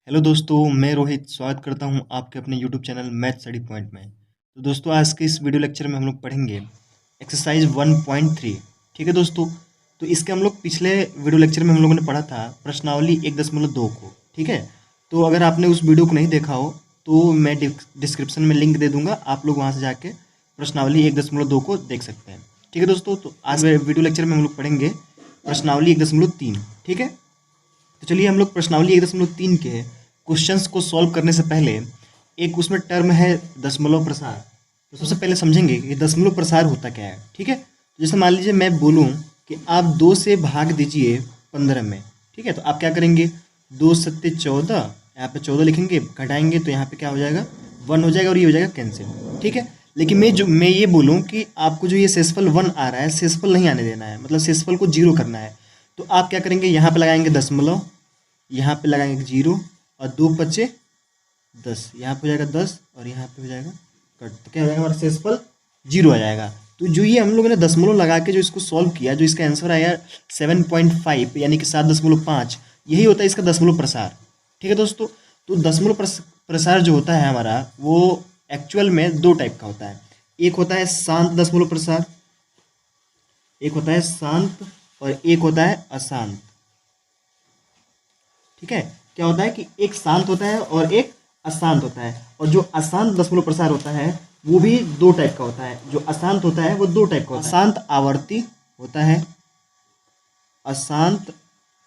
Hello दोस्तों, मैं रोहित स्वागत करता हूं आपके अपने YouTube channel math study point में। तो दोस्तों, आज के इस वीडियो लेक्चर में हम लोग पढ़ेंगे एक्सरसाइज 1.3। ठीक है दोस्तों, तो इसके हम लोग पिछले वीडियो लेक्चर में हम लोगों ने पढ़ा था प्रश्नावली 1.2 को। ठीक है, तो अगर आपने उस वीडियो को नहीं देखा हो तो मैं डिस्क्रिप्शन में लिंक दे दूंगा, आप लोग वहाँ से जाके प्रश्नावली 1.2 को देख सकते हैं। ठीक है दोस्तों, तो आज वीडियो लेक्चर में हम लोग पढ़ेंगे प्रश्नावली 1.3। ठीक है, तो चलिए हम लोग प्रश्नावली 1.3 के क्वेश्चंस को सॉल्व करने से पहले एक उसमें टर्म है दशमलव प्रसार। तो सबसे पहले समझेंगे कि दशमलव प्रसार होता क्या है। ठीक है, तो जैसे मान लीजिए मैं बोलूं कि आप 2 से भाग दीजिए 15 में। ठीक है, तो आप क्या करेंगे, 2 सत्ते 14, यहाँ पे 14 लिखेंगे, घटाएंगे तो यहाँ पे क्या हो जाएगा, 1 हो जाएगा और ये हो जाएगा कैंसिल। ठीक है, लेकिन मैं ये बोलूँ कि आपको जो ये शेषफल 1 आ रहा है, शेषफल नहीं आने देना है, मतलब शेषफल को 0 करना है। तो आप क्या करेंगे, यहाँ पे लगाएंगे दशमलव, यहाँ पे लगाएंगे 0 और 2 बचे 10, यहाँ पे हो जाएगा 10 और यहाँ पे हो जाएगा कट। तो क्या हो जाएगा, हमारा शेषफल 0 आ जाएगा। तो जो ये हम लोगों ने दशमलव लगा के जो इसको सॉल्व किया, जो इसका आंसर आया 7.5 यानी कि 7.5, यही होता है इसका दशमलव प्रसार। ठीक है दोस्तों, तो दशमलव प्रसार जो होता है हमारा, वो एक्चुअल में 2 टाइप का होता है। एक होता है शांत दशमलव प्रसार, एक होता है शांत और एक होता है अशांत। ठीक है, क्या होता है कि एक शांत होता है और एक अशांत होता है, और जो अशांत दशमलव प्रसार होता है वो भी 2 टाइप का होता है। जो अशांत होता है वो 2 टाइप का होता है, अशांत आवर्ती होता है, अशांत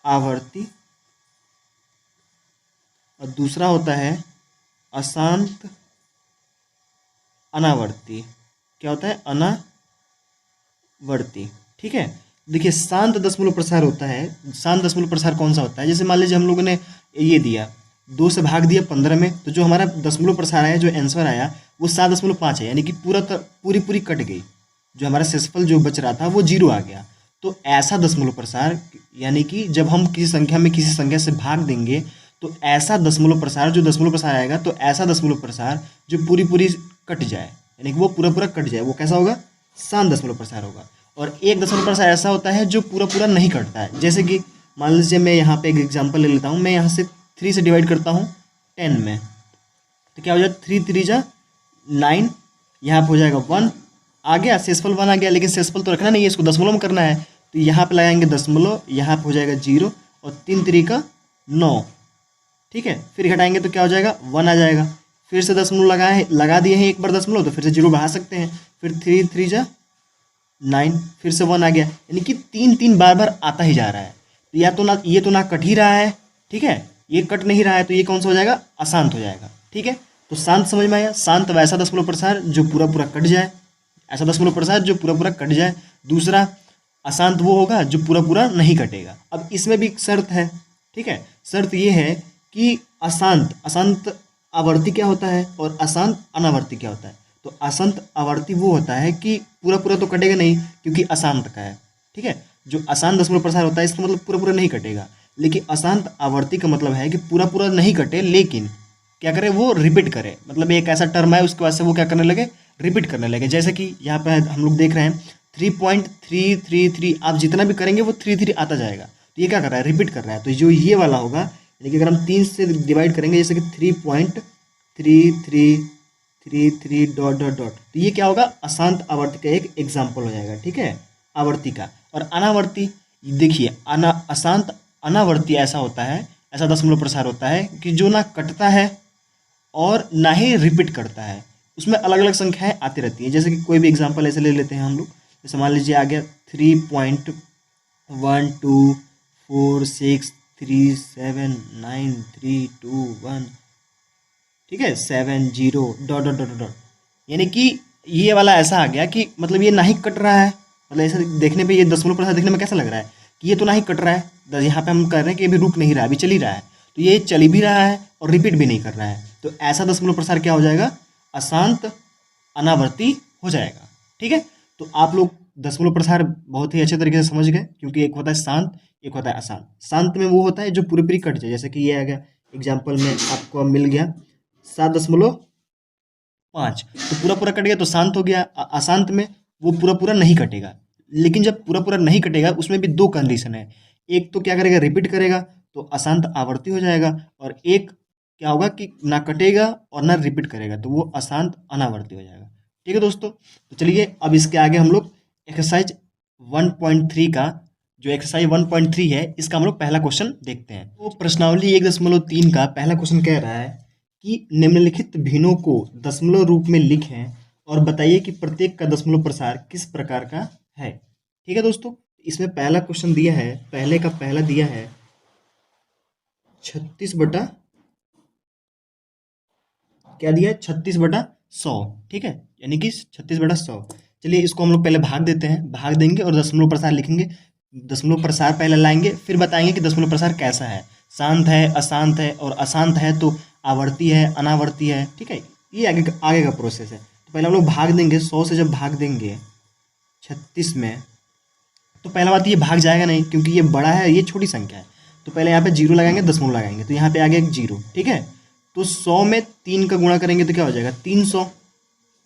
आवर्ती, और दूसरा होता है अशांत अनावर्ती। क्या होता है, अनावर्ती। ठीक है, देखिए शांत दशमलव प्रसार होता है। शांत दशमलव प्रसार कौन सा होता है, जैसे मान लीजिए हम लोगों ने ये दिया 2 से भाग दिया 15 में, तो जो हमारा दशमलव प्रसार आया, जो आंसर आया वो 7.5 है, यानी कि पूरी कट गई। जो हमारा शेषफल जो बच रहा था वो 0 आ गया। तो ऐसा दशमलव प्रसार, यानी कि जब हम किसी संख्या में किसी संख्या से भाग देंगे तो ऐसा दशमलव प्रसार, जो दशमलव प्रसार आएगा, तो ऐसा दशमलव प्रसार जो पूरी कट जाए, यानी कि वो पूरा कट जाए, वो कैसा होगा, शांत दशमलव प्रसार होगा। और एक दशमलव प्रसार ऐसा होता है जो पूरा नहीं कटता है। जैसे कि मान लीजिए मैं यहाँ पे एक एग्जांपल ले लेता हूँ, मैं यहाँ से 3 से डिवाइड करता हूँ 10 में, तो क्या हो जाएगा, 3 3 जा 9, यहाँ पे हो जाएगा 1 आ गया, शेषफल 1 आ गया, लेकिन शेषफल तो रखना नहीं है, इसको दशमलव में करना है। तो यहाँ पे लगाएंगे दशमलव, यहाँ पे हो जाएगा 0 और 3 3 का 9। ठीक है, फिर घटाएंगे तो क्या हो जाएगा, 1 आ जाएगा। फिर से दशमलव लगा दिए हैं एक बार दशमलव, तो फिर से 0 बढ़ा सकते हैं। फिर 3 3 जा 9, फिर से 1 आ गया, यानी कि 3 बार बार आता ही जा रहा है। तो या तो ना, ये तो ना कट ही रहा है, ठीक है, ये कट नहीं रहा है, तो ये कौन सा हो जाएगा, अशांत हो जाएगा। ठीक है, तो शांत समझ में आया। शांत वैसा दशमलव प्रसार जो पूरा कट जाए, ऐसा दशमलव प्रसार जो पूरा कट जाए। दूसरा अशांत वो होगा जो पूरा नहीं कटेगा। अब इसमें भी शर्त है। ठीक है, शर्त ये है कि अशांत अशांत आवर्ती क्या होता है और अशांत अनावर्ती क्या होता है। तो अशांत आवर्ती वो होता है कि पूरा तो कटेगा नहीं, क्योंकि अशांत का है। ठीक है, जो अशांत दशमलव प्रसार होता है इसका मतलब पूरा नहीं कटेगा। लेकिन अशांत आवर्ती का मतलब है कि पूरा नहीं कटे, लेकिन क्या करे, वो रिपीट करे। मतलब एक ऐसा टर्म है, उसके बाद से वो क्या करने लगे, रिपीट करने लगे। जैसे कि यहाँ पे हम लोग देख रहे हैं 3.333, आप जितना भी करेंगे वो 3 आता जाएगा। तो ये क्या कर रहा है, रिपीट कर रहा है। तो जो ये वाला होगा, यानी कि अगर हम 3 से डिवाइड करेंगे, जैसे कि 3.3333 डॉट डॉट डॉट, तो ये क्या होगा, अशांत आवर्ती का एक एग्जाम्पल हो जाएगा। ठीक है, आवर्ती का। और अनावर्ती, देखिए अशांत अनावर्ती ऐसा होता है, ऐसा दशमलव प्रसार होता है कि जो ना कटता है और ना ही रिपीट करता है। उसमें अलग अलग संख्याएं आती रहती हैं। जैसे कि कोई भी एग्जांपल ऐसे ले लेते हैं हम लोग, जैसे मान लीजिए आ गया 3.124637932 1, ठीक है, 70 डॉट डॉट डॉट डॉट, यानी कि ये वाला ऐसा आ गया कि मतलब ये ना ही कट रहा है। मतलब ऐसे देखने पे, ये दशमलव प्रसार देखने में कैसा लग रहा है कि ये तो ना ही कट रहा है, यहाँ पे हम कर रहे हैं कि अभी रुक नहीं रहा है, अभी चल ही रहा है। तो ये चल भी रहा है और रिपीट भी नहीं कर रहा है। तो ऐसा दशमलव प्रसार क्या हो जाएगा, अशांत अनावर्ती हो जाएगा। ठीक है, तो आप लोग दशमलव प्रसार बहुत ही अच्छे तरीके से समझ गए, क्योंकि एक होता है शांत, एक होता है अशांत। शांत में वो होता है जो पूरी कट जाए, जैसे कि ये आ गया एग्जाम्पल में आपको अब मिल गया 7.5, तो पूरा कट गया तो शांत हो गया। अशांत में वो पूरा नहीं कटेगा, लेकिन जब पूरा नहीं कटेगा उसमें भी 2 कंडीशन है। एक तो क्या करेगा, रिपीट करेगा, तो अशांत आवर्ती हो जाएगा, और एक क्या होगा कि ना कटेगा और ना रिपीट करेगा, तो वो अशांत अनावर्ती हो जाएगा। ठीक है दोस्तों, तो चलिए अब इसके आगे हम लोग एक्सरसाइज 1.3 का, जो एक्सरसाइज 1.3 है, इसका हम लोग पहला क्वेश्चन देखते हैं। तो प्रश्नावली 1.3 का पहला क्वेश्चन कह रहा है कि निम्नलिखित भिन्नों को दशमलव रूप में लिखें और बताइए कि प्रत्येक का दशमलव प्रसार किस प्रकार का है। ठीक है दोस्तों, इसमें पहला क्वेश्चन दिया है, पहले का पहला दिया है 36 बटा, क्या दिया है, 36/100। ठीक है, यानी कि 36/100। चलिए इसको हम लोग पहले भाग देते हैं, भाग देंगे और दशमलव प्रसार लिखेंगे। दशमलव प्रसार पहले लाएंगे, फिर बताएंगे कि दशमलव प्रसार कैसा है, शांत है, अशांत है, और अशांत है तो आवर्ती है, अनावर्ती है। ठीक है, ये आगे का प्रोसेस है। तो पहले हम लोग भाग देंगे, 100 से जब भाग देंगे 36 में, तो पहला बात ये भाग जाएगा नहीं, क्योंकि ये बड़ा है, ये छोटी संख्या है। तो पहले यहाँ पे जीरो लगाएंगे, दशमलव लगाएंगे, तो यहाँ पे आ गया एक जीरो। ठीक है, तो 100 में 3 का गुणा करेंगे तो क्या हो जाएगा, 300।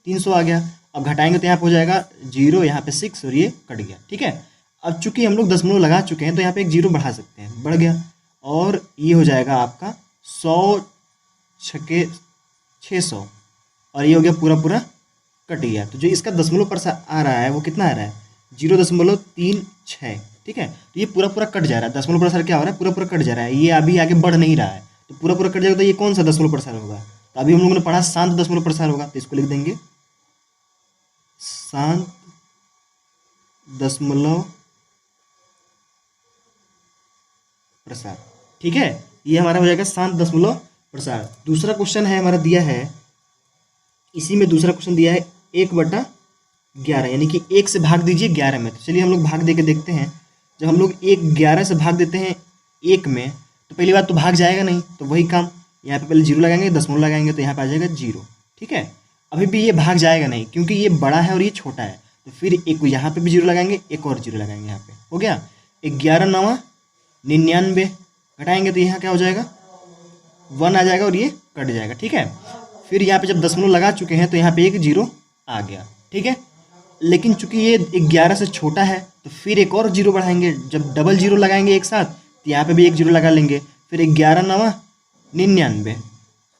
300 आ गया। अब घटाएंगे तो यहाँ पे हो जाएगा जीरो, यहाँ पे 6, और ये कट गया। ठीक है, अब चूंकि हम लोग दशमलव लगा चुके हैं तो यहाँ पे एक जीरो बढ़ा सकते हैं, बढ़ गया, और ये हो जाएगा आपका 100 छके 600, और ये हो गया पूरा पूरा कट गया। तो जो इसका दशमलव प्रसार आ रहा है वो कितना आ रहा है, 0.36। ठीक है, तो ये पूरा पूरा कट जा रहा है, दशमलव प्रसार क्या हो रहा है, पूरा पूरा कट जा रहा है, ये अभी आगे बढ़ नहीं रहा है। तो पूरा पूरा कट जाएगा तो ये कौन सा दशमलव प्रसार होगा, तो अभी हम लोगों ने पढ़ा शांत दशमलव प्रसार होगा, तो इसको लिख देंगे शांत दशमलव प्रसार। ठीक है, ये हमारा हो जाएगा शांत दशमलव प्रसार। दूसरा क्वेश्चन है हमारा दिया है, इसी में दूसरा क्वेश्चन दिया है 1/11, यानी कि 1 से भाग दीजिए 11 में। तो चलिए हम लोग भाग दे के देखते हैं। जब हम लोग 11 से भाग देते हैं 1 में, तो पहली बात तो भाग जाएगा नहीं, तो वही काम, यहाँ पे पहले जीरो लगाएंगे, दशमलव लगाएंगे, तो यहाँ पे आ जाएगा जीरो। ठीक है, अभी भी ये भाग जाएगा नहीं, क्योंकि ये बड़ा है और ये छोटा है, तो फिर एक यहाँ पे भी जीरो लगाएंगे, एक और जीरो लगाएंगे, यहाँ पे हो गया 11 9 99। घटाएंगे तो यहाँ क्या हो जाएगा, 1 आ जाएगा और ये कट जाएगा। ठीक है, फिर यहाँ पे जब दशमलव लगा चुके हैं तो यहाँ पे एक जीरो आ गया। ठीक है, लेकिन चूंकि ये 11 से छोटा है तो फिर एक और जीरो बढ़ाएंगे, जब डबल जीरो लगाएंगे एक साथ तो यहाँ पे भी एक जीरो लगा लेंगे, फिर 11 9 99,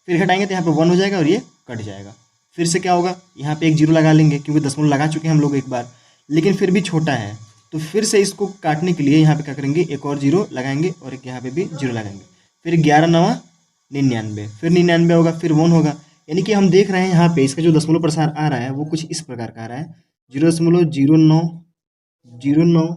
फिर घटाएंगे तो यहाँ पे 1 हो जाएगा और ये कट जाएगा। फिर से क्या होगा, यहाँ पे एक जीरो लगा लेंगे, क्योंकि दशमलव लगा चुके हैं हम लोग एक बार, लेकिन फिर भी छोटा है, तो फिर से इसको काटने के लिए यहाँ पे क्या करेंगे, एक और जीरो लगाएंगे और एक यहाँ पे भी जीरो लगाएंगे, फिर 11 9 99, फिर 99 होगा, फिर 1 होगा। यानी कि हम देख रहे हैं यहाँ पे इसका जो दशमलव प्रसार आ रहा है वो कुछ इस प्रकार का आ रहा है, 0.0909।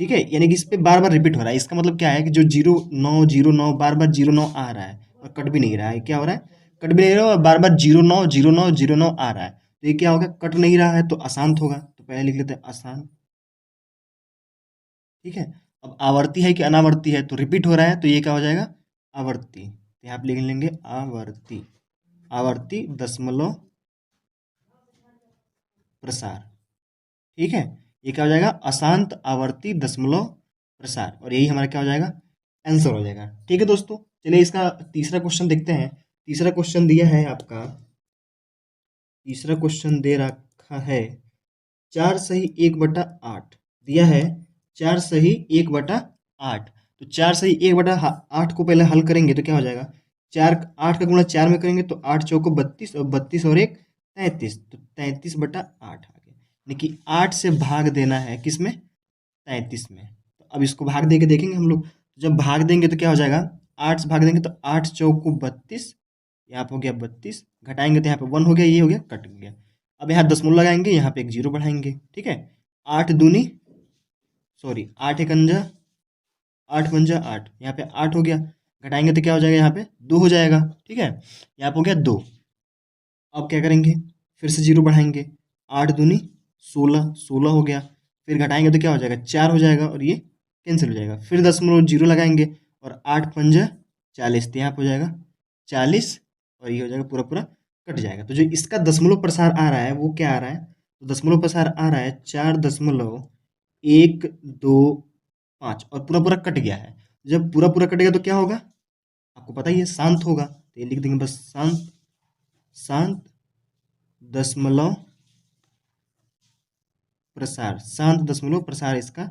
ठीक है, यानी कि इस पे बार बार रिपीट हो रहा है। इसका मतलब क्या है कि जो 0909 बार बार 09 आ रहा है और कट भी नहीं रहा है, क्या हो रहा है, कट भी नहीं रहा है, और बार बार 090909 आ रहा है, तो ये क्या होगा, कट नहीं रहा है, तो अशांत होगा। तो पहले लिख लेते हैं अशांत। ठीक है, अब आवर्ती है कि अनावर्ती है, तो रिपीट हो रहा है, तो ये क्या हो जाएगा, आवर्ती। तो यहाँ पे लिख लेंगे आवर्ती, आवर्ती दशमलव प्रसार। ठीक है, ये क्या हो जाएगा, अशांत आवर्ती दशमलव प्रसार, और यही हमारा क्या हो जाएगा, आंसर हो जाएगा। ठीक है दोस्तों, चलिए इसका तीसरा क्वेश्चन देखते हैं। तीसरा क्वेश्चन दिया है आपका, तीसरा क्वेश्चन दे रखा है 4 सही 1/8 दिया है, 4 सही 1/8। तो 4 सही 1/8 को पहले हल करेंगे तो क्या हो जाएगा, 8 का गुणा 4 में करेंगे तो 8 चौको 32, और 32 और 1 33, तो 33/8 आ गया। यानी कि 8 से भाग देना है किस में, 33 में। तो अब इसको भाग दे के देखेंगे हम लोग, जब भाग देंगे तो क्या हो जाएगा, 8 से भाग देंगे तो 8 चौको 32, यहाँ पे हो गया 32, घटाएंगे तो यहाँ पे 1 हो गया, ये हो गया, कट गया। अब यहाँ दशमलव लगाएंगे, यहाँ पे एक जीरो बढ़ाएंगे। ठीक है, 8 दूनी, सॉरी 8 एकंजा 8 पंजा 8, यहाँ पे 8 हो गया, घटाएंगे तो क्या हो जाएगा, यहाँ पे 2 हो जाएगा। ठीक है, यहाँ पे हो गया 2। अब क्या करेंगे, फिर से जीरो बढ़ाएंगे, 8 दूनी 16, 16 हो गया, फिर घटाएंगे तो क्या हो जाएगा, 4 हो जाएगा, और ये कैंसिल हो जाएगा। फिर दशमलव जीरो लगाएंगे, और 8 पंजा 40, तो यहाँ पे हो जाएगा 40, और ये हो जाएगा पूरा पूरा कट जाएगा। तो जो इसका दशमलव प्रसार आ रहा है वो क्या आ रहा है, तो दशमलव प्रसार आ रहा है 4.125, और पूरा पूरा कट गया है। जब पूरा पूरा कटेगा तो क्या होगा, आपको पता ही है, शांत होगा। तो ये लिख देंगे बस, शांत, शांत दशमलव प्रसार, शांत दशमलव प्रसार इसका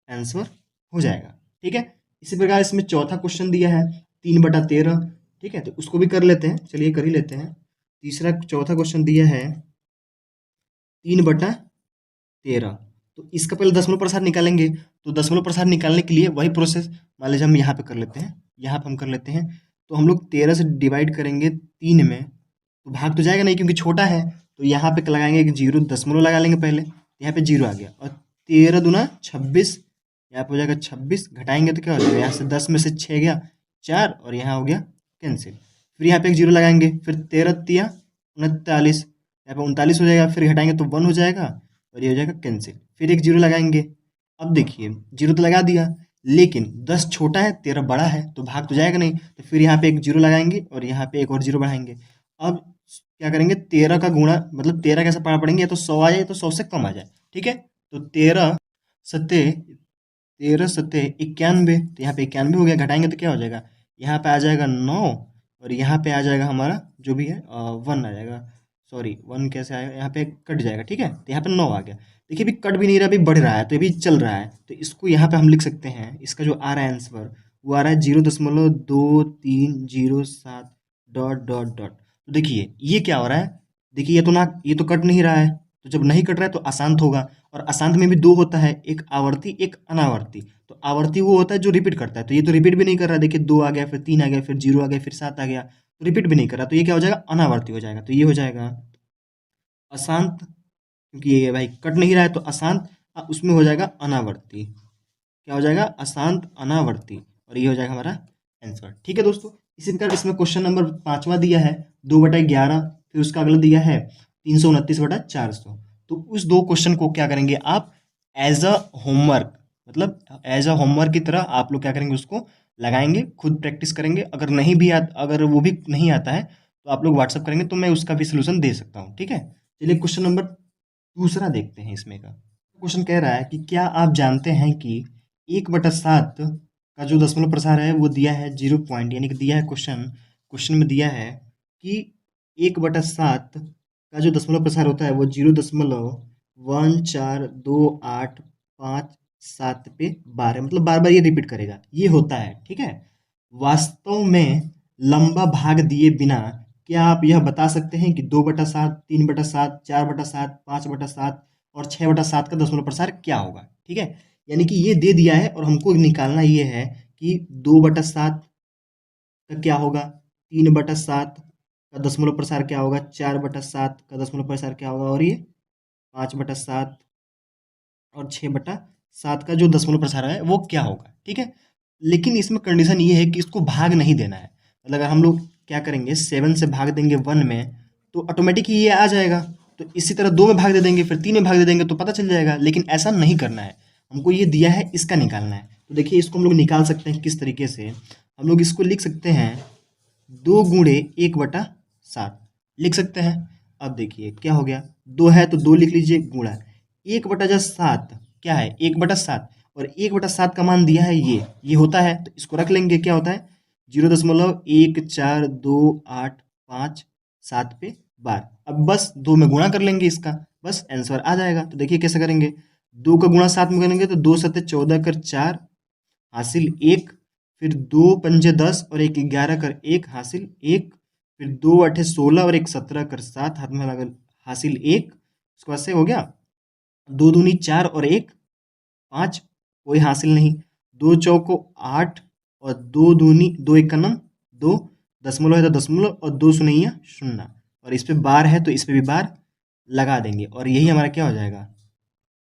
आंसर हो जाएगा। ठीक है, इसी प्रकार इसमें चौथा क्वेश्चन दिया है 3/13, ठीक है, तो उसको भी कर लेते हैं, चलिए कर ही लेते हैं। तीसरा चौथा क्वेश्चन दिया है 3/13। तो इसका पहले दशमलव प्रसार निकालेंगे, तो दशमलव प्रसार निकालने के लिए वही प्रोसेस मान लीजिए हम यहाँ पे कर लेते हैं, यहाँ पे हम कर लेते हैं। तो हम लोग 13 से डिवाइड करेंगे 3 में, तो भाग तो जाएगा नहीं क्योंकि छोटा है, तो यहाँ पे लगाएंगे एक जीरो, दशमलव लगा लेंगे पहले, यहाँ पे जीरो आ गया, और 13 दूना 26, यहाँ पे हो जाएगा 26, घटाएंगे तो क्या हो जाएगा, यहाँ से 10 में से 6 गया 4, और यहाँ हो गया कैंसिल। फिर यहाँ पे एक जीरो लगाएंगे, फिर 13 तिया 39, यहाँ पे 39 हो जाएगा, फिर घटाएंगे तो 1 हो जाएगा, और ये हो जाएगा कैंसिल। फिर एक जीरो लगाएंगे, अब देखिए जीरो तो लगा दिया, लेकिन 10 छोटा है 13 बड़ा है, तो भाग तो जाएगा नहीं, तो फिर यहाँ पे एक जीरो लगाएंगे और यहाँ पे एक और जीरो बढ़ाएंगे। अब क्या करेंगे, 13 का गुणा, मतलब 13 कैसे पढ़ा पड़ेंगे, या तो 100 आ जाए तो 100 से कम आ जाए, ठीक है। तो 13 सत्ते 91, तो यहाँ पे 91 हो गया, घटाएंगे तो क्या हो जाएगा, यहाँ पे आ जाएगा 9, और यहाँ पे आ जाएगा हमारा जो भी है 1 आ जाएगा, सॉरी 1 कैसे आएगा, यहाँ पे कट जाएगा, ठीक है, तो यहाँ पे 9 आ गया। देखिए अभी कट भी नहीं रहा, अभी बढ़ रहा है, तो अभी चल रहा है, तो इसको यहाँ पे हम लिख सकते हैं, इसका जो आ रहा है आंसर वो आ रहा है 0.2307 डॉट डॉट डॉट। तो देखिए ये क्या हो रहा है, देखिए ये तो कट नहीं रहा है, तो जब नहीं कट रहा है तो अशांत होगा, और अशांत में भी दो होता है, एक आवर्ती एक अनावर्ती। तो आवर्ती वो होता है जो रिपीट करता है, तो ये तो रिपीट भी नहीं कर रहा है, देखिए 2 आ गया, फिर 3 आ गया, फिर 0 आ गया, फिर 7 आ गया, तो रिपीट भी नहीं कर रहा, तो ये क्या हो जाएगा, अनावर्ती हो जाएगा, तो ये हो जाएगा अशांत, क्योंकि ये भाई कट नहीं रहा है तो अशांत, उसमें हो जाएगा अनावर्ती, क्या हो जाएगा, अशांत अनावर्ती, और ये हो जाएगा हमारा आंसर। ठीक है दोस्तों, इसी प्रकार इसमें क्वेश्चन नंबर 5वां दिया है 2/11, फिर उसका अगला दिया है 329/400। तो उस दो क्वेश्चन को क्या करेंगे आप, एज अ होमवर्क, मतलब एज अ होमवर्क की तरह आप लोग क्या करेंगे, उसको लगाएंगे, खुद प्रैक्टिस करेंगे। अगर वो भी नहीं आता है तो आप लोग व्हाट्सअप करेंगे, तो मैं उसका भी सोल्यूशन दे सकता हूँ, ठीक है। चलिए क्वेश्चन नंबर दूसरा देखते हैं इसमें का। क्वेश्चन कह रहा है कि क्या आप जानते हैं कि 1/7 का जो दशमलव प्रसार है वो दिया है 0 पॉइंट, यानी कि दिया है क्वेश्चन में दिया है कि 1/7 का जो दशमलव प्रसार होता है वो 0.142857 पे 12, मतलब बार बार ये रिपीट करेगा, ये होता है, ठीक है। वास्तव में लंबा भाग दिए बिना क्या आप यह बता सकते हैं कि 2/7, 3/7, 4/7, 5/7 और 6/7 का दशमलव प्रसार क्या होगा, ठीक है। यानी कि ये दे दिया है और हमको निकालना ये है कि 2/7 का क्या होगा, 3/7 का दशमलव प्रसार क्या होगा, 4/7 का दशमलव प्रसार क्या होगा, और ये 5/7 और 6/7 का जो दशमलव प्रसार है वो क्या होगा, ठीक है। लेकिन इसमें कंडीशन ये है कि इसको भाग नहीं देना है, मतलब अगर हम लोग क्या करेंगे 7 से भाग देंगे 1 में तो ऑटोमेटिक ही ये आ जाएगा, तो इसी तरह 2 में भाग दे देंगे, फिर 3 में भाग दे देंगे तो पता चल जाएगा, लेकिन ऐसा नहीं करना है, हमको ये दिया है इसका निकालना है। तो देखिए इसको हम लोग निकाल सकते हैं किस तरीके से, हम लोग इसको लिख सकते हैं 2 × 1/7 लिख सकते हैं। अब देखिए क्या हो गया, 2 है तो 2 लिख लीजिए, गुणा 1/7 क्या है, 1/7, और 1/7 का मान दिया है ये होता है, तो इसको रख लेंगे, क्या होता है 0.14285 पे बार। अब बस 2 में गुणा कर लेंगे इसका, बस आंसर आ जाएगा। तो देखिए कैसे करेंगे, 2 का गुणा 7 में करेंगे तो 2 7 14 कर 4 हासिल 1, फिर 2 पंजे 10 और 1 11 कर 1 हासिल 1, फिर 2 8 16 और 1 17 कर 7 हाथ में लगा हासिल 1, उसके बाद से हो गया 2 दूनी 4 और 1 5, कोई हासिल नहीं, 2 चौको 8 और 2 दूनी 2 1 का नम 2, दशमलव है तो दशमलव और 2 सुनैया 0, और इस पे बार है तो इस पे भी बार लगा देंगे, और यही हमारा क्या हो जाएगा,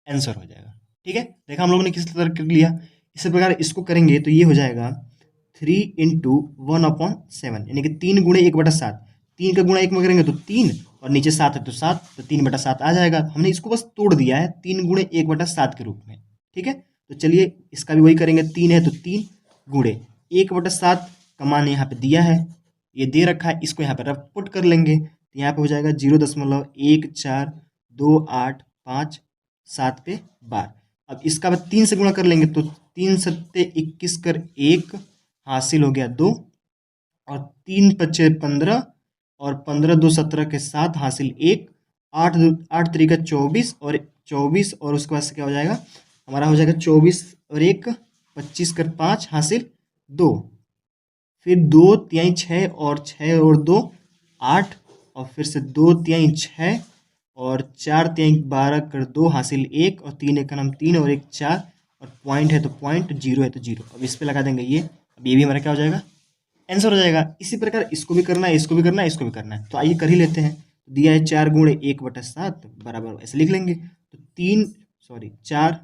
आंसर हो जाएगा। ठीक है, देखा हम लोगों ने किस तरह कर लिया। इसी प्रकार इसको करेंगे तो ये हो जाएगा 3 × 1/7, यानी कि 3 गुणे 1/7, 3 का गुणा 1 में करेंगे तो 3, और नीचे 7 है तो 7, तो 3/7 आ जाएगा। हमने इसको बस तोड़ दिया है 3 गुणे 1/7 के रूप में, ठीक है। तो चलिए इसका भी वही करेंगे, 3 है तो 3 गुणे 1/7 का मान यहाँ पे दिया है, ये दे रखा है, इसको यहाँ पे रफ पुट कर लेंगे, तो यहाँ पे हो जाएगा 0.142857 पे बार। अब इसका बाद 3 से गुणा कर लेंगे तो 3 सत्ते 21 कर 1 हासिल हो गया 2, और 3 पच्चे 15 और 15 2 17 के 7 हासिल 1, 8 तरीका 24 और 24, और उसके बाद से क्या हो जाएगा, हमारा हो जाएगा 24 और 1 25 कर 5 हासिल 2, फिर 2 तिहाई 6 और 6 और 2 8, और फिर से 2 तिहाई 6 और 4 तिहाई 12 कर 2 हासिल 1, और 3 एकम 3 और 1 4, और पॉइंट है तो पॉइंट, जीरो है तो जीरो। अब इस पे लगा देंगे ये, अब ये भी हमारा क्या हो जाएगा, आंसर हो जाएगा। इसी प्रकार इसको भी करना है, इसको भी करना है, इसको भी करना है, तो आइए कर ही लेते हैं। दिया है 4 × 1/7 बराबर, ऐसे लिख लेंगे तो 4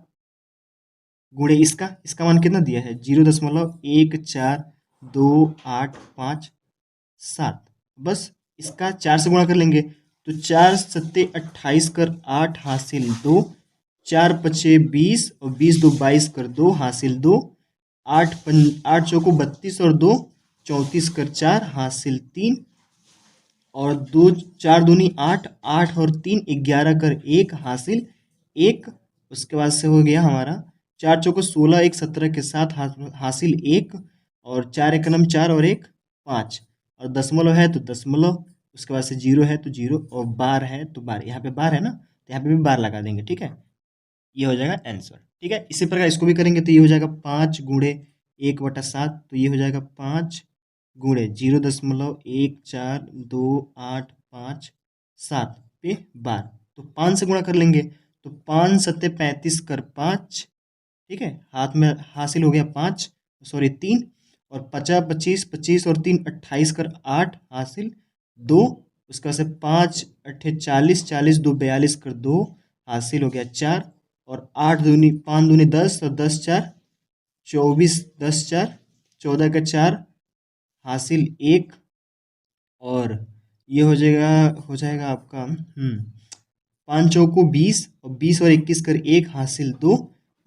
गुणे इसका मान कितना दिया है, 0.142857। बस इसका 4 से गुणा कर लेंगे तो 4 × 7 = 28 कर 8 हासिल 2, 4 × 5 = 20 और 20 × 2 = 22 कर 2 हासिल 2, 8 × 32 और 2 34 कर 4 हासिल 3, और 2 4 दूनी 8, 8 और 3 11 कर 1 हासिल 1। उसके बाद से हो गया हमारा 4 × 4 = 16, 1 17 के साथ हासिल 1, और 4 × 1 = 4 और 1 5, और दशमलव है तो दशमलव, उसके बाद से जीरो है तो जीरो, और बार है तो बार, यहाँ पे बार है ना तो यहाँ पे भी बार लगा देंगे, ठीक है। ये हो जाएगा आंसर, ठीक है। इसी प्रकार इसको भी करेंगे तो ये हो जाएगा 5 × 1/7, तो ये हो जाएगा 5 × 0.142857 पे बार, तो 5 से गुणा कर लेंगे तो 5 × 7 = 35 कर 5, ठीक है, हाथ में हासिल हो गया 5, सॉरी 3, और 50 25 25 और 3 28 कर 8 हासिल 2, उसके बाद से 5 8 40 40 2 42 कर 2 हासिल हो गया 4, और 8 दूनी 5 दूनी 10 और 10 4 24, 10 4 14 का 4 हासिल 1, और ये हो जाएगा आपका 5 × 4 = 20 और 20 और 21 कर 1 हासिल 2,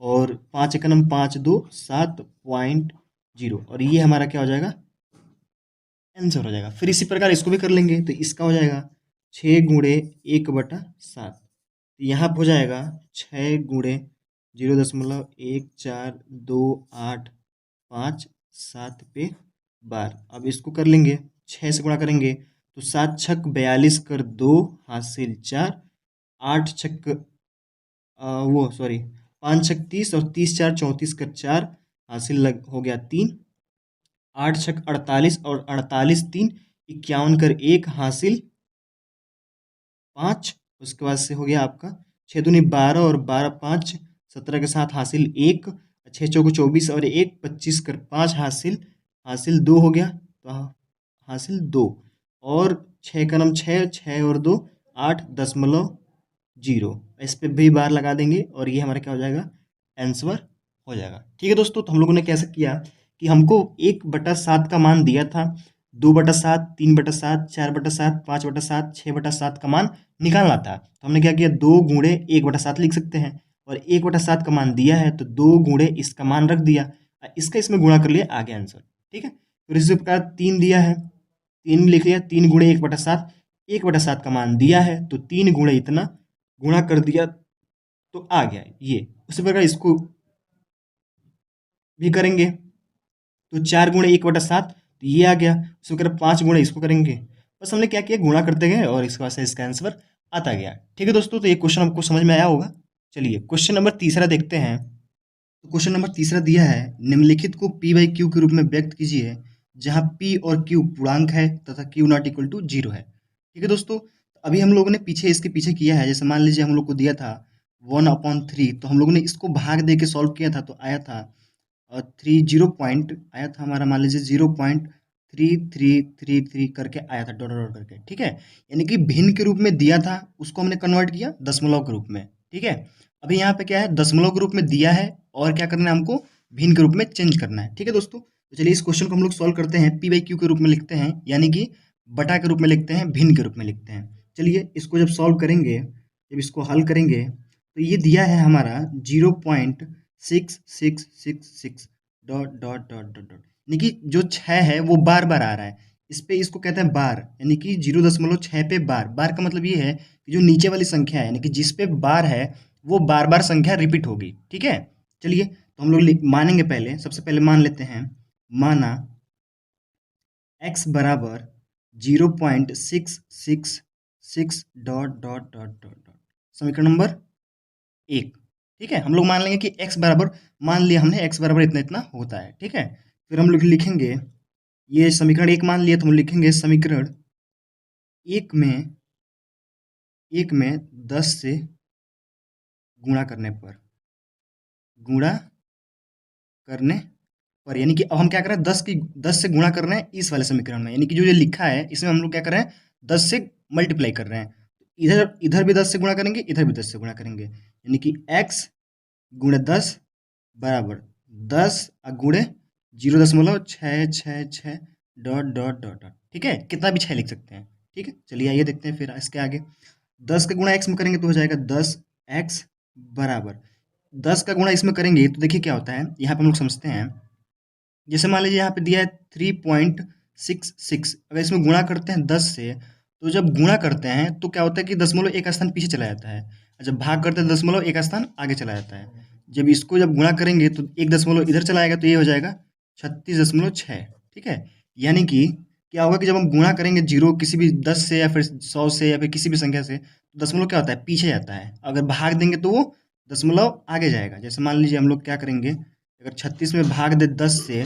और 5 × 1 = 5 2 7.0, और ये हमारा क्या हो जाएगा, आंसर हो जाएगा। फिर इसी प्रकार इसको भी कर लेंगे तो इसका हो जाएगा 6 × 1/7, तो यहाँ पे हो जाएगा 6 × 0.142857 पे बार। अब इसको कर लेंगे, 6 से गुणा करेंगे तो 7 × 6 = 42 कर 2 हासिल 4, 8 6 वो सॉरी 5 6 30 और 30 4 34 कर 4 हासिल हो गया 3, 8 6 48 और 48 3 51 कर 1 हासिल 5, उसके बाद से हो गया आपका 6 दूनी 12 और 12 5 17 के साथ हासिल 1, 6 चौको 24 और 1 25 कर 5 हासिल 2 हो गया, तो हासिल 2, और 6 × 6 और 2 8.0, इस पे भी बार लगा देंगे और ये हमारा क्या हो जाएगा, आंसर हो जाएगा। ठीक है दोस्तों, तो हम लोगों ने कैसे किया कि हमको 1/7 का मान दिया था, 2/7 3/7 4/7 5/7 6/7 का मान निकालना था, तो हमने क्या किया, 2 × 1/7 लिख सकते हैं, और 1/7 का मान दिया है तो 2 × इसका मान रख दिया, इसका इसमें गुणा कर लिया, आ गया आंसर। ठीक है, फिर इसी प्रकार 3 दिया है, 3 लिख लिया, 3 × 1/7, 1/7 का मान दिया है तो 3 × इतना गुणा कर दिया तो आ गया ये। उसी प्रकार इसको भी करेंगे तो 4 × 1/7 तो ये आ गया, उसी प्रकार 5 × इसको करेंगे, बस हमने क्या किया, गुणा करते गए और इसके बाद से इसका आंसर आता गया। ठीक है दोस्तों, तो ये क्वेश्चन आपको समझ में आया होगा। चलिए क्वेश्चन नंबर तीसरा देखते हैं। तो क्वेश्चन नंबर तीसरा दिया है, निम्नलिखित को P/Q के रूप में व्यक्त कीजिए जहां P और Q पूर्णांक है तथा Q ≠ 0 है। ठीक है दोस्तों, अभी हम लोगों ने इसके पीछे किया है, जैसे मान लीजिए हम लोग को दिया था 1/3, तो हम लोगों ने इसको भाग दे के सॉल्व किया था, तो आया था 30 पॉइंट आया था हमारा, मान लीजिए 0.3333 करके आया था, डॉट डॉट करके। ठीक है, यानी कि भिन्न के रूप में दिया था, उसको हमने कन्वर्ट किया दशमलव के रूप में। ठीक है, अभी यहाँ पे क्या है, दशमलव के रूप में दिया है और क्या करना है हमको, भिन्न के रूप में चेंज करना है। ठीक है दोस्तों, तो चलिए इस क्वेश्चन को हम लोग सॉल्व करते हैं। P/Q के रूप में लिखते हैं, यानी कि बटा के रूप में लिखते हैं, भिन्न के रूप में लिखते हैं। चलिए इसको जब सॉल्व करेंगे, जब इसको हल करेंगे तो ये दिया है हमारा 0.6666 dot dot dot dot dot, यानी कि जो 6 है वो बार बार आ रहा है, इस पे इसको कहते हैं बार, यानी कि 0.6 पे बार। बार का मतलब ये है कि जो नीचे वाली संख्या है, यानी कि जिस पे बार है वो बार बार संख्या रिपीट होगी। ठीक है, चलिए तो हम लोग मानेंगे, पहले सबसे पहले मान लेते हैं, माना x बराबर 0.666 dot dot dot dot dot, समीकरण नंबर 1। ठीक है, हम लोग मान लेंगे कि x बराबर, मान लिया हमने x बराबर इतना इतना होता है। ठीक है, फिर हम लोग लिखेंगे ये समीकरण एक मान लिया तो हम लिखेंगे समीकरण एक में 10 से गुणा करने पर यानी कि अब हम क्या कर रहे हैं, 10 से गुणा कर रहे हैं इस वाले समीकरण में, यानी कि जो ये लिखा है इसमें हम लोग क्या कर रहे हैं, 10 से मल्टीप्लाई कर रहे हैं। इधर इधर भी 10 से गुणा करेंगे, इधर भी 10 से गुणा करेंगे, यानी कि x गुणे 10 बराबर 10 गुणे 0.666 डॉट डॉट डॉट डॉट। ठीक है, कितना भी 6 लिख सकते हैं। ठीक है, चलिए आइए देखते हैं फिर इसके आगे। 10 का गुणा x में करेंगे तो हो जाएगा 10x बराबर 10 का गुणा इसमें करेंगे तो देखिए क्या होता है, यहाँ पे हम लोग समझते हैं। जैसे मान लीजिए यहाँ पे दिया है 3.66, अगर इसमें गुणा करते हैं 10 से, तो जब गुणा करते हैं तो क्या होता है कि दशमलव एक स्थान पीछे चला जाता है, और जब भाग करते हैं दशमलव एक स्थान आगे चला जाता है। जब इसको जब गुणा करेंगे तो एक दशमलव इधर चला आएगा तो ये हो जाएगा 36.6। ठीक है, यानी कि क्या होगा कि जब हम गुणा करेंगे जीरो किसी भी 10 से या फिर 100 से या फिर किसी भी संख्या से, तो दशमलव क्या होता है, पीछे जाता है। अगर भाग देंगे तो वो दशमलव आगे जाएगा। जैसे मान लीजिए हम लोग क्या करेंगे, अगर 36 में भाग दे 10 से,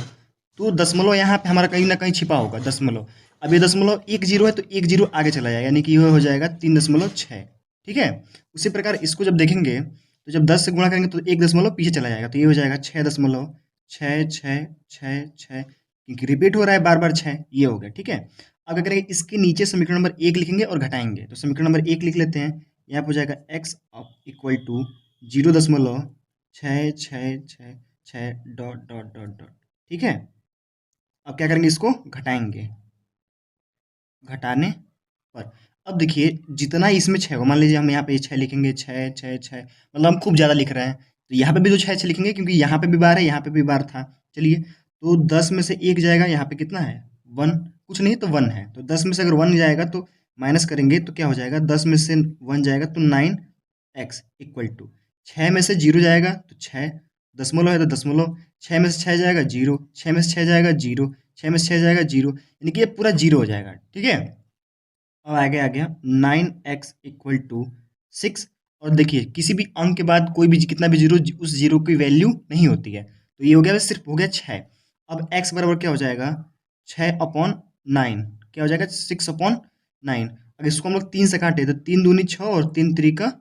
तो दशमलव यहाँ पे हमारा कहीं ना कहीं छिपा होगा दशमलव। अब ये दशमलव एक जीरो है तो एक जीरो आगे चला जाएगा, यानी कि यह हो जाएगा 3.6। ठीक है, उसी प्रकार इसको जब देखेंगे तो जब 10 से गुणा करेंगे तो एक दशमलव पीछे चला जाएगा, तो ये हो जाएगा 6.66666, क्योंकि रिपीट हो रहा है बार बार 6, ये हो गया। ठीक है, अब क्या करेंगे, इसके नीचे समीकरण नंबर 1 लिखेंगे और घटाएंगे, तो समीकरण नंबर 1 लिख लेते हैं। यहाँ पे हो जाएगा x equal to 0.6666 dot dot dot dot. ठीक है, अब क्या करेंगे, इसको घटाएंगे, घटाने पर अब देखिए जितना इसमें 6 हो, मान लीजिए हम यहाँ पे 6 लिखेंगे, 6 मतलब हम खूब ज़्यादा लिख रहे हैं, तो यहाँ पे भी तो 6 लिखेंगे क्योंकि यहाँ पे भी बार है, यहाँ पे भी बार था। चलिए, तो 10 में से 1 जाएगा, यहाँ पे कितना है 1, कुछ नहीं तो 1 है, तो 10 में से अगर 1 जाएगा तो माइनस करेंगे तो क्या हो जाएगा, 10 में से 1 जाएगा तो 9x इक्वल टू 6 में से 0 जाएगा तो 6, दशमलव है तो दशमलव, 6 में से 6 जाएगा 0, 6 में से 6 जाएगा 0, 6 में से 6 जाएगा 0, यानी कि ये पूरा 0 हो जाएगा। ठीक है, अब आगे आ गया 9x इक्वल टू 6, और देखिए किसी भी अंक के बाद कोई भी कितना भी जीरो, उस जीरो की वैल्यू नहीं होती है, तो ये हो गया, सिर्फ हो गया 6। अब x बराबर क्या हो जाएगा, 6/9, क्या हो जाएगा 6/9। अगर इसको हम लोग 3 से काटे तो 3 दूनी 6 और 3 त्रिका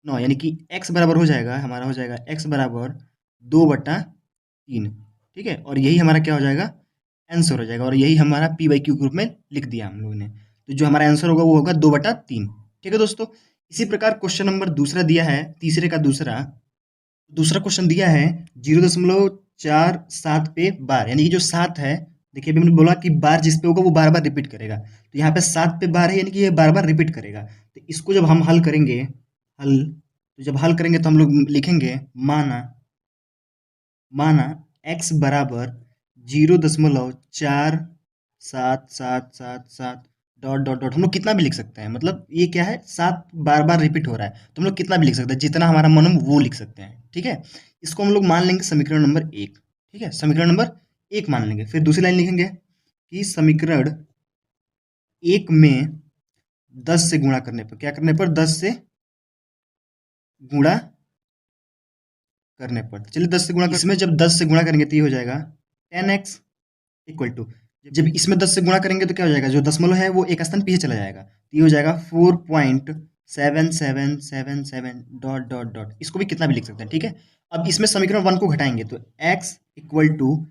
9, यानी कि x बराबर हो जाएगा, हमारा हो जाएगा x बराबर 2/3। ठीक है, और यही हमारा क्या हो जाएगा, आंसर हो जाएगा, और यही हमारा p/q ग्रुप में लिख दिया हम लोगों ने। तो जो हमारा आंसर होगा वो होगा 2/3। ठीक है दोस्तों, इसी प्रकार क्वेश्चन नंबर दूसरा दिया है, तीसरे का दूसरा क्वेश्चन दिया है 0.47 पे बार, यानी कि जो 7 है, देखिए अभी मैंने बोला कि बार जिस पे होगा वो बार बार रिपीट करेगा, तो यहाँ पे 7 पे बार है, यानी कि ये बार बार रिपीट करेगा। तो इसको जब हम हल करेंगे, तो जब हल करेंगे तो हम लोग लिखेंगे माना x बराबर 0.4777 डॉट डॉट डॉट, हम लोग कितना भी लिख सकते हैं, मतलब ये क्या है, 7 बार बार रिपीट हो रहा है तो हम लोग कितना भी लिख सकते हैं, जितना हमारा मन हो वो लिख सकते हैं। ठीक है, इसको हम लोग मान लेंगे समीकरण नंबर 1। ठीक है, समीकरण नंबर 1 मान लेंगे, फिर दूसरी लाइन लिखेंगे कि समीकरण 1 में 10 से गुणा करने पर, क्या करने पर, 10 से गुणा करने पर, चलिए 10 से गुणा इसमें जब 10 से गुणा करेंगे तो ये हो जाएगा 10x इक्वल टू, जब इसमें 10 से गुणा करेंगे तो क्या हो जाएगा, जो दशमलव है वो एक स्थान पीछे चला जाएगा, तो ये हो जाएगा 4.7777 डॉट डॉट डॉट। इसको भी कितना भी लिख सकते हैं। ठीक है, अब इसमें समीकरण 1 को घटाएंगे तो x इक्वल टू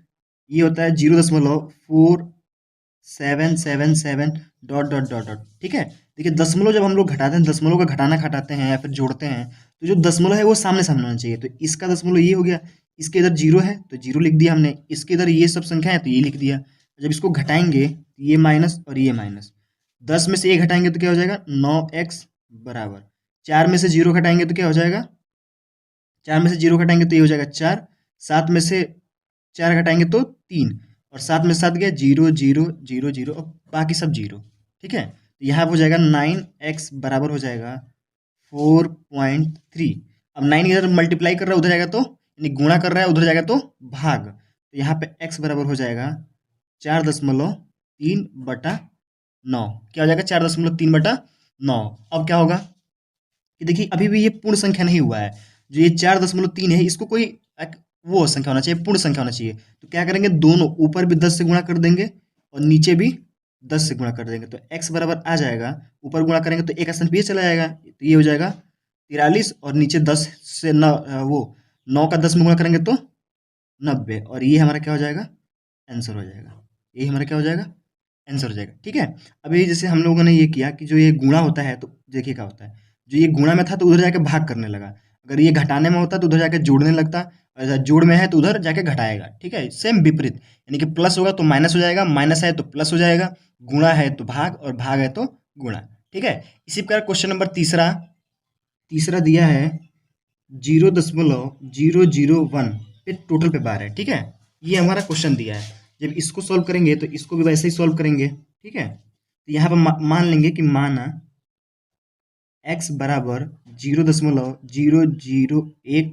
ये होता है 0.4777 डॉट डॉट डॉट डॉट। ठीक है, देखिए दशमलव जब हम लोग घटाते हैं, दशमलव का घटाना घटाते हैं या फिर जोड़ते हैं, तो जो दशमलव है वो सामने सामने होना चाहिए, तो इसका दशमलव ये हो गया, इसके इधर 0 है तो 0 लिख दिया हमने, इसके इधर ये सब संख्या है तो ये लिख दिया। जब इसको घटाएंगे तो ये माइनस और ये माइनस, 10 में से 1 घटाएंगे तो क्या हो जाएगा, 9x बराबर 4 में से 0 घटाएंगे तो क्या हो जाएगा, 4 में से 0 घटाएंगे तो ये हो जाएगा 4, 7 में से 4 घटाएंगे तो 3, और 7 में 7 गया 0 0 0 0 और बाकी सब 0। ठीक है, तो यहाँ हो जाएगा 9x बराबर हो जाएगा 4.3। अब 9 इधर मल्टीप्लाई कर रहा है उधर जाएगा तो, यानी गुणा कर रहा है उधर जाएगा तो भाग, तो यहाँ पे x बराबर हो जाएगा 4.3/9। क्या हो जाएगा, 4.3/9। अब क्या होगा कि देखिए अभी भी ये पूर्ण संख्या नहीं हुआ है, जो ये 4.3 है इसको कोई वो संख्या होना चाहिए, पूर्ण संख्या होना चाहिए। तो क्या करेंगे, दोनों ऊपर भी 10 से गुणा कर देंगे और नीचे भी 10 से गुणा कर देंगे तो x बराबर आ जाएगा, ऊपर गुणा करेंगे तो एक स्थान पीछे चला जाएगा, तो ये हो जाएगा 43 और नीचे 10 से वो 9 का 10 में गुणा करेंगे तो 90 और ये हमारा क्या हो जाएगा, आंसर हो जाएगा। यही हमारा क्या हो जाएगा, आंसर हो जाएगा। ठीक है, अभी जैसे हम लोगों ने ये किया कि जो ये गुणा होता है तो देखिए क्या होता है, जो ये गुणा में था तो उधर जाके भाग करने लगा, अगर ये घटाने में होता तो उधर जाके जोड़ने लगता, और इधर जोड़ में है तो उधर जाके घटाएगा। ठीक है, सेम विपरीत, यानी कि प्लस होगा तो माइनस हो जाएगा, माइनस है तो प्लस हो जाएगा, गुणा है तो भाग और भाग है तो गुणा। ठीक है, इसी प्रकार क्वेश्चन नंबर तीसरा तीसरा दिया है 0.001 पे टोटल पे बार है। ठीक है, ये हमारा क्वेश्चन दिया है, जब इसको सॉल्व करेंगे तो इसको भी वैसे ही सॉल्व करेंगे। ठीक है, तो यहाँ पर मान लेंगे कि माना x बराबर 0.001 001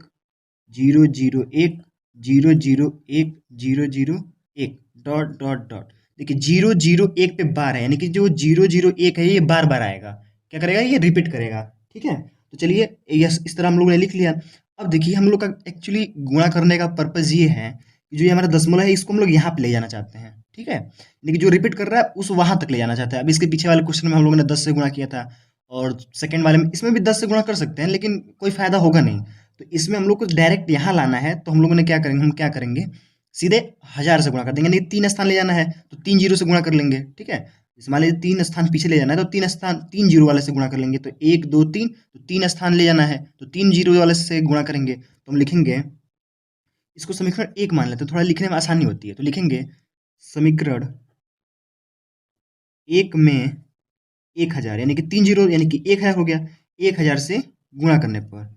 001 001 डॉट डॉट डॉट। देखिए 001 पे बार है, यानी कि जो 001 है ये बार बार आएगा, क्या करेगा, ये रिपीट करेगा। ठीक है, तो चलिए इस तरह हम लोगों ने लिख लिया। अब देखिए हम लोग का एक्चुअली गुणा करने का पर्पज ये है कि जो ये हमारा दशमलव है इसको हम लोग यहाँ पे ले जाना चाहते हैं। ठीक है, लेकिन जो रिपीट कर रहा है उस वहां तक ले जाना चाहते हैं। अब इसके पीछे वाले क्वेश्चन में हम लोगों ने 10 से गुणा किया था, और सेकंड वाले में इसमें भी 10 से गुणा कर सकते हैं, लेकिन कोई फायदा होगा नहीं। तो इसमें हम लोग को डायरेक्ट यहाँ लाना है, तो हम लोगों ने क्या करेंगे, हम क्या करेंगे, सीधे 1000 से गुणा कर देंगे। नहीं 3 स्थान ले जाना है तो 3 जीरो से गुणा कर लेंगे। ठीक है, इस मान लीजिए 3 स्थान पीछे ले जाना है तो 3 स्थान 3 जीरो वाले से गुणा कर लेंगे, तो 1 2 3, तो 3 स्थान ले जाना है तो 3 जीरो वाले से गुणा करेंगे। तो हम लिखेंगे, इसको समीकरण 1 मान लेते हैं, थोड़ा लिखने में आसानी होती है, तो लिखेंगे समीकरण 1 में 1000, यानी कि 3 जीरो यानी कि 1000 हो गया, 1000 से गुणा करने पर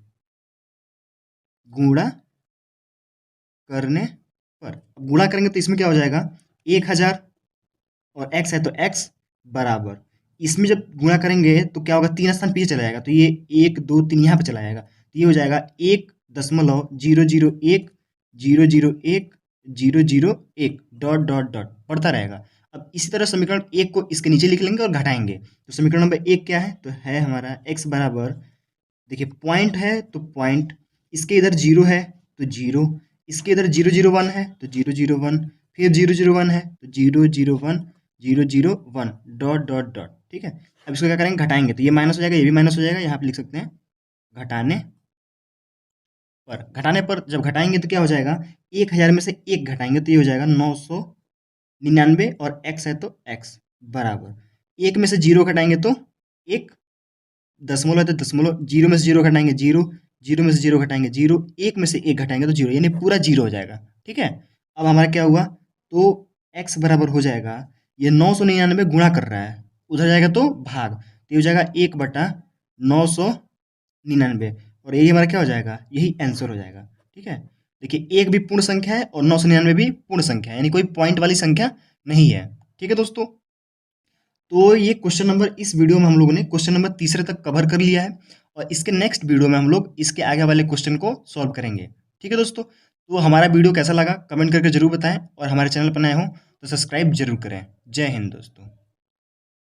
अब गुणा करेंगे तो इसमें क्या हो जाएगा, 1000 और x है तो x बराबर, इसमें जब गुणा करेंगे तो क्या होगा, 3 स्थान पीछे चला जाएगा, तो ये 1 2 3 यहाँ पे चला जाएगा, तो ये हो जाएगा 1.001 001 001 डॉट डॉट डॉट बढ़ता रहेगा। अब इसी तरह समीकरण 1 को इसके नीचे लिख लेंगे और घटाएंगे, तो समीकरण नंबर 1 क्या है, तो है हमारा x बराबर, देखिए पॉइंट है तो पॉइंट, इसके इधर 0 है तो 0, इसके इधर 001 है तो 001, फिर 001 है तो 001 001 डॉट डॉट डॉट। ठीक है, अब इसको क्या करेंगे, घटाएंगे, तो ये माइनस हो जाएगा, ये भी माइनस हो जाएगा, यहाँ पे लिख सकते हैं घटाने पर जब घटाएंगे तो क्या हो जाएगा, 1000 में से 1 घटाएंगे तो ये हो जाएगा 999, और x है तो x बराबर, 1 में से 0 घटाएंगे तो 1, दशमलव है तो दशमलव, 0 में से 0 घटाएंगे 0, 0 में से 0 घटाएंगे 0, 1 में से 1 घटाएंगे तो 0, यानी पूरा 0 हो जाएगा। ठीक है, अब हमारा क्या हुआ, तो x बराबर हो जाएगा, ये 999 गुणा कर रहा है, उधर जाएगा तो भाग, तो ये हो जाएगा 1/999, और यही हमारा क्या हो जाएगा, यही आंसर हो जाएगा। ठीक है, देखिए 1 भी पूर्ण संख्या है और 999 भी पूर्ण संख्या है, यानी कोई पॉइंट वाली संख्या नहीं है। ठीक है दोस्तों, तो ये क्वेश्चन नंबर, इस वीडियो में हम लोगों ने क्वेश्चन नंबर तीसरे तक कवर कर लिया है, और इसके नेक्स्ट वीडियो में हम लोग इसके आगे वाले क्वेश्चन को सॉल्व करेंगे। ठीक है दोस्तों, तो हमारा वीडियो कैसा लगा कमेंट करके जरूर बताएं, और हमारे चैनल पर नए हो तो सब्सक्राइब जरूर करें। जय हिंद दोस्तों।